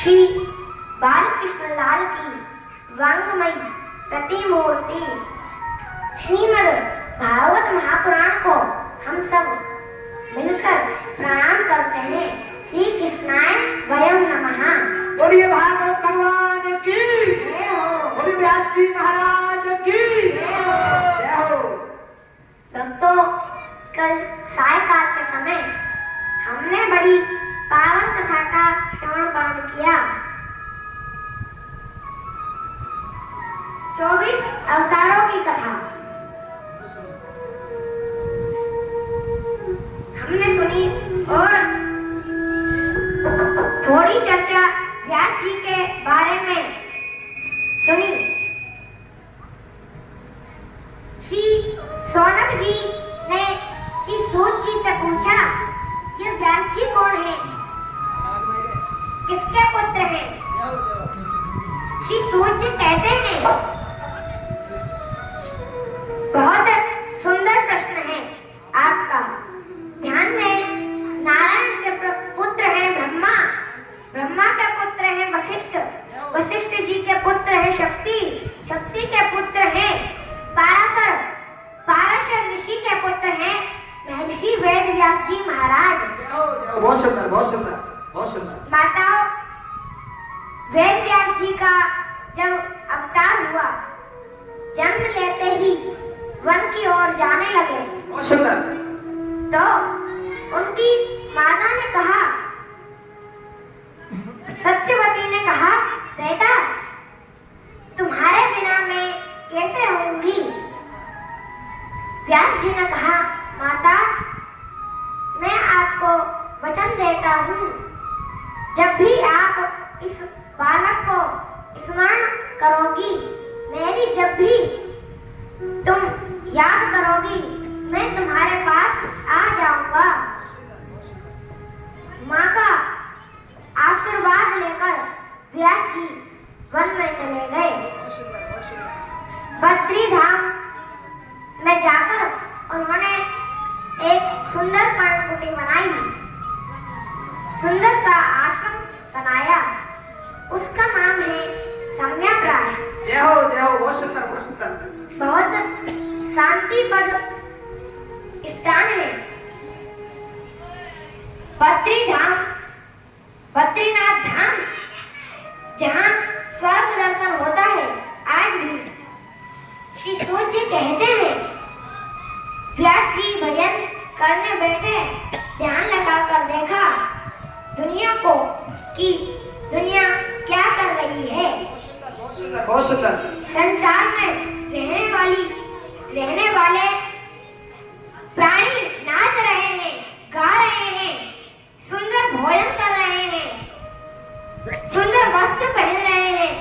श्री बालकृष्ण लाल की वांगमयी प्रतिमूर्ति श्रीमद् भागवत महापुराण को हम सब मिलकर प्रणाम करते हैं। श्री कृष्णाय वयम नमः। बोलिए भागवत भगवान की जय हो। बोलिए व्यास जी महाराज की जय हो। भक्तों, कल सायकाल के समय हमने बड़ी पावन कथा का श्रवण पान किया। 24 अवतारों की कथा हमने सुनी और थोड़ी चर्चा व्यास जी के बारे में सुनी। श्री सौनक जी ने श्री सूत जी से पूछा, ये व्यास जी कौन है, किसके पुत्र हैं? श्री सूत जी कहते हैं, बहुत सुंदर प्रश्न है आपका। ध्यान दें, नारायण के पुत्र हैं ब्रह्मा, ब्रह्मा के पुत्र हैं वशिष्ठ, वशिष्ठ जी के पुत्र हैं शक्ति, शक्ति के पुत्र हैं पाराशर, पाराशर ऋषि के पुत्र हैं महर्षि वेद व्यास जी महाराज। बहुत सुंदर, बहुत सुंदर, बहुत सुंदर। माताओं, वेद व्यास जी का जब अवतार हुआ, जन्म लेते ही वन की ओर जाने लगे। बहुत सुंदर। तो उनकी माता ने कहा, सत्यवती ने कहा, बेटा तुम्हारे बिना मैं कैसे रहूंगी? व्यास जी ने कहा, माता मैं आपको वचन देता हूँ, जब भी आप इस बालक को स्मरण करोगी, मेरी जब भी तुम याद करोगी, मैं तुम्हारे पास आ जाऊंगा। माँ का आशीर्वाद लेकर व्यास जी वन में चले गए। बद्री धाम में जाकर उन्होंने एक सुंदर पर्णकुटी बनाई, सुंदर सा आश्रम बनाया, उसका नाम है सम्यग्रास। जय हो, जय हो। बहुत सुंदर, बहुत सुंदर। बहुत शांतिप्रद स्थान है। बद्री धाम, बद्रीनाथ धाम, जहाँ स्वर्ग दर्शन होता है आज भी। श्री सूत जी कहते हैं, व्यास जी भजन करने बैठे, ध्यान लगाकर देखा दुनिया को कि दुनिया क्या कर रही है। बहुत सुंदर, बहुत सुंदर। संसार में रहने वाले प्राणी नाच रहे हैं, गा रहे हैं, सुंदर भोजन कर रहे हैं, सुंदर वस्त्र पहन रहे हैं,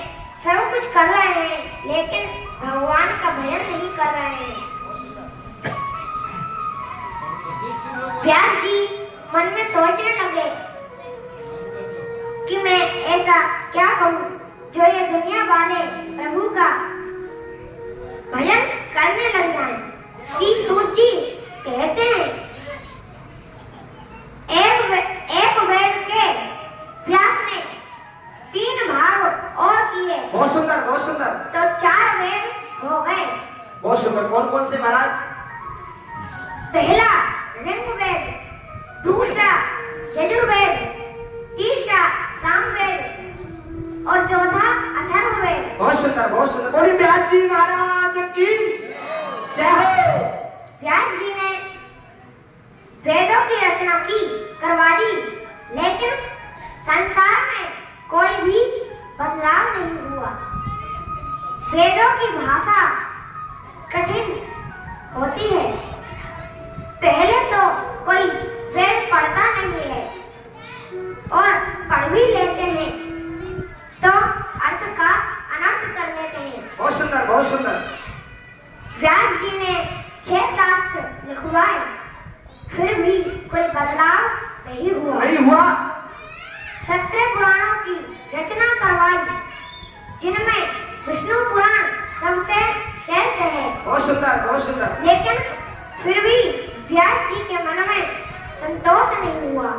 सब कुछ कर रहे हैं, लेकिन भगवान का भजन नहीं कर रहे हैं। व्यास जी मन में सोचने लगे कि मैं ऐसा क्या करूं जो ये दुनिया वाले प्रभु का भजन करने लग जाएं। श्री सूत जी कहते हैं, एक वेद के व्यास ने 3 भाग और किए। बहुत सुंदर, बहुत सुंदर। तो 4 वेद हो गए। बहुत सुंदर। कौन कौन से महाराज? पहला ऋग्वेद, दूसरा यजुर्वेद, तीसरा सामवेद और चौथा अथर्ववेद। बहुत सुंदर, बहुत सुंदर। बोलिए व्यास जी महाराज की जय हो। व्यास जी ने वेदों की रचना करवा दी, लेकिन संसार में कोई भी बदलाव नहीं हुआ। वेदों की भाषा कठिन होती है। पहले तो कोई वेद पढ़ता नहीं है और पढ़ भी लेते हैं तो अर्थ का अनर्थ कर देते हैं। बहुत सुंदर, बहुत सुंदर। व्यास जी ने 6 शास्त्र लिखवाए, फिर भी कोई बदलाव नहीं हुआ। नहीं हुआ। 17 पुराणों की रचना करवाई, जिनमें विष्णु पुराण सबसे श्रेष्ठ है। बहुत सुंदर, बहुत सुंदर। लेकिन फिर भी व्यास जी के मन में संतोष नहीं हुआ।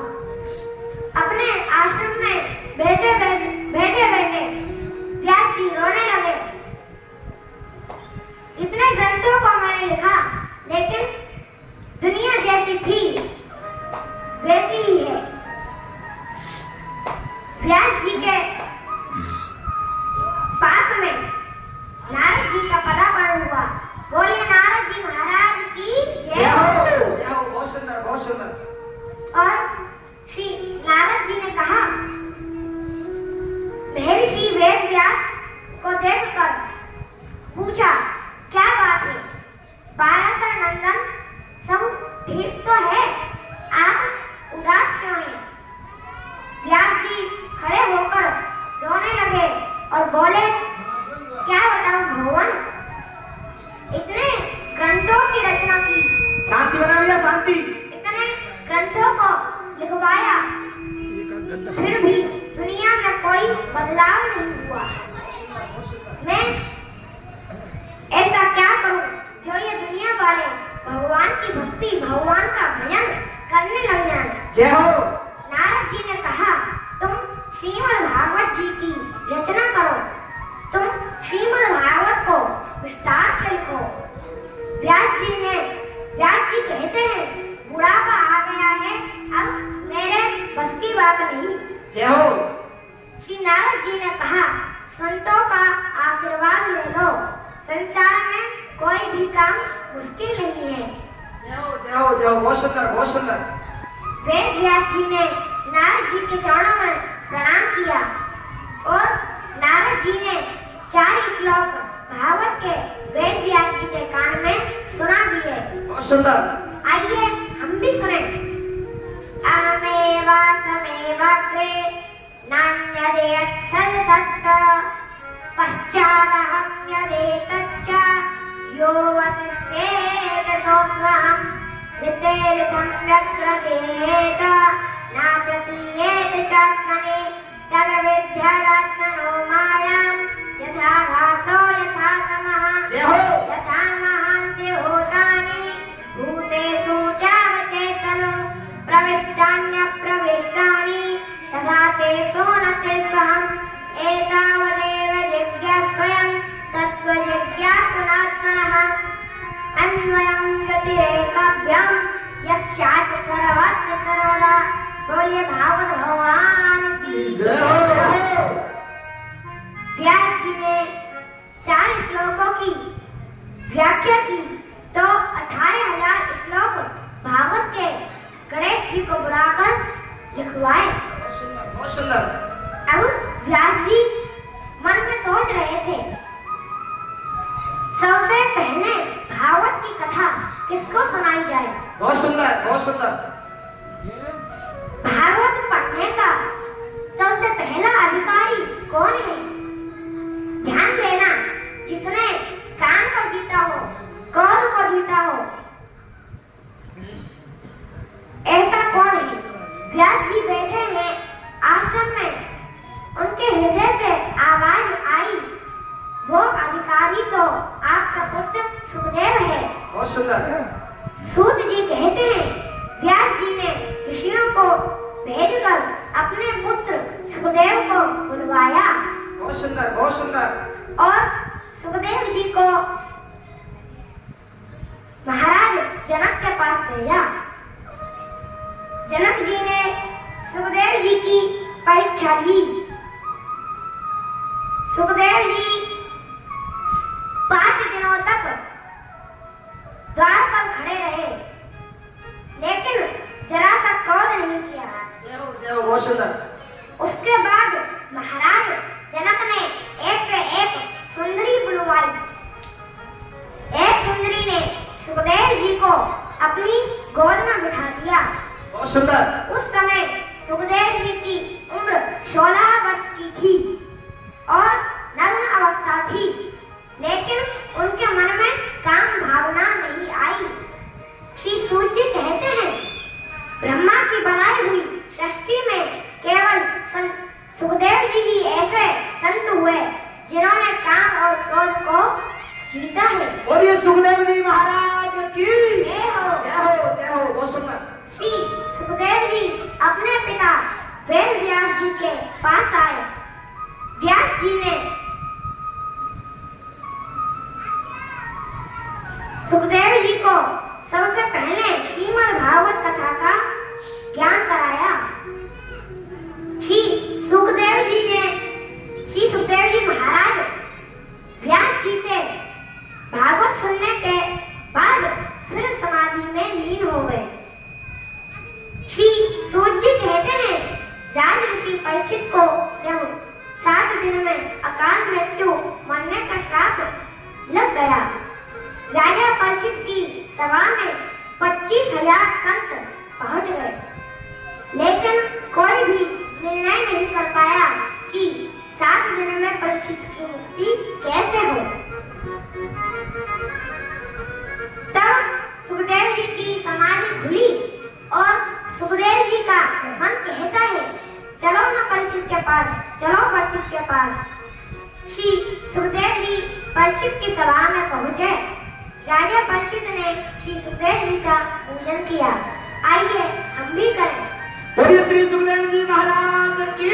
अपने आश्रम में बैठे वैसी ही है। व्यास जी के पास में नारद जी का पदार्पण हुआ। बोलिए नारद जी महाराज की जय हो। जय हो, बहुत सुंदर, बहुत सुंदर। और श्री नारद जी ने कहा, महर्षि वेद व्यास को देखकर पूछा, क्या बात है पाराशर नंदन, सब ठीक तो है, आप उदास क्यों हैं? व्यास जी खड़े होकर रोने लगे और बोले, क्या बताऊं भगवान, इतने ग्रंथों की रचना की, शांति बना लिया, शांति। इतने ग्रंथों को लिखवाया, फिर भी दुनिया में कोई बदलाव नहीं हुआ। मैं ऐसा क्या करूं जो ये दुनिया वाले भगवान की भक्ति, भगवान का भजन करने लग जाएं। जय हो। नारद जी ने कहा, तुम श्रीमद् भागवत जी की रचना करो, तुम श्रीमद् भागवत को विस्तार से लिखो। व्यास जी कहते हैं, बुढ़ापा आ गया है, अब मेरे बस की बात नहीं। जय हो। श्री नारद जी ने कहा, संतों का आशीर्वाद ले लो, संसार में कोई भी काम मुश्किल नहीं है। जय हो, जय हो, जय हो, बहुत सुंदर, बहुत सुंदर। वेद व्यास जी ने नारद जी के चरणों में प्रणाम किया और नारद जी ने 4 श्लोक भागवत के वेद व्यास जी के कान में सुना दिए। बहुत सुंदर। आइए हम भी सुने। अहमेवासमेवाग्रे नान्यदेयत्सदसत्त पश्चादहं यदेतच्च यो वसिष्येत सोऽस्वहं विद्येलितं यत्र गेहेत न प्रतीयेत चात्मनि तद्विद्यादात्मनो मायां यथा भासो यथा तमः जय हो। यथा महान्ति भूतानि भूतेषु चावचेतनो प्रविष्टान्यप्रविष्टानि तथा तेषु न तेष्वहम् एतावदेव जिज्ञास्वयं तत्त्वजिज्ञासनात्मनः अन्वयं गतिरेकाभ्यां यस्यात् सर्वत्र सर्वदा। बोलिए भागवत भगवान की जय हो। व्यास जी ने 4 श्लोकों की व्याख्या की तो 18,000 श्लोक भागवत के गणेश जी को बुलाकर लिखवाए। बहुत सुंदर, बहुत सुंदर। अब व्यास जी मन में सोच रहे थे, सबसे पहले भागवत की कथा किसको सुनाई जाए। बहुत सुंदर, बहुत सुंदर। भागवत पढ़ने का सबसे पहला अधिकारी कौन है? ध्यान देना, जिसने काम को जीता हो, क्रोध को जीता हो, ऐसा कौन है? व्यास जी बैठे हैं आश्रम में, उनके हृदय से आवाज आई, वो अधिकारी तो आपका पुत्र सुखदेव है। बहुत सुंदर। सूत जी कहते हैं, व्यास जी ने ऋषियों को भेजकर अपने पुत्र सुखदेव को बुलवाया। बहुत सुंदर, बहुत सुंदर। और सुखदेव जी को महाराज जनक के पास भेजा। जनक जी ने सुखदेव जी की परीक्षा ली। सुखदेव जी 5 दिनों तक द्वार पर खड़े रहे, लेकिन जरा सा क्रोध नहीं किया। जय हो, जय हो, बहुत सुंदर। उसके बाद महाराज जनक ने एक से एक सुंदरी बुलवाई। एक सुंदरी ने सुखदेव जी को अपनी गोद में बिठा दिया। बहुत सुंदर। उस समय सुखदेव जी की उम्र 16 वर्ष की थी और नग्न अवस्था थी, लेकिन उनके मन में काम भावना नहीं आई। श्री सूर्य कहते हैं, ब्रह्मा की बनाई हुई सृष्टि में केवल सुखदेव जी ही ऐसे संत हुए जिन्होंने काम और क्रोध को जीता है। बोलिए सुखदेव जी महाराज की जय हो। जय हो, जय हो, बहुत सुंदर। श्री सुखदेव जी अपने पिता वेद व्यास जी के पास आए। व्यास जी ने सुखदेव जी को सबसे पहले श्रीमद् भागवत कथा का ज्ञान कराया। श्री सुखदेव जी महाराज व्यास जी से भागवत सुनने के बाद फिर समाधि में लीन हो गए। श्री सूत जी कहते हैं, राज ऋषि परीक्षित को जब 7 दिन में अकाल मृत्यु मरने का श्राप लग गया, राजा परीक्षित की सभा में 25,000 संत पहुंच गए, लेकिन कोई भी निर्णय नहीं कर पाया कि 7 दिन में परीक्षित की मुक्ति कैसे हो। तब सुखदेव जी की समाधि खुली और सुखदेव जी का मन कहता है, चलो ना परीक्षित के पास, चलो परीक्षित के पास। श्री सुखदेव जी परीक्षित की सभा में पहुंचे। राजा परीक्षित ने श्री सुखदेव जी का पूजन किया। आइए हम भी करें। बोलिए श्री सुखदेव जी महाराज की।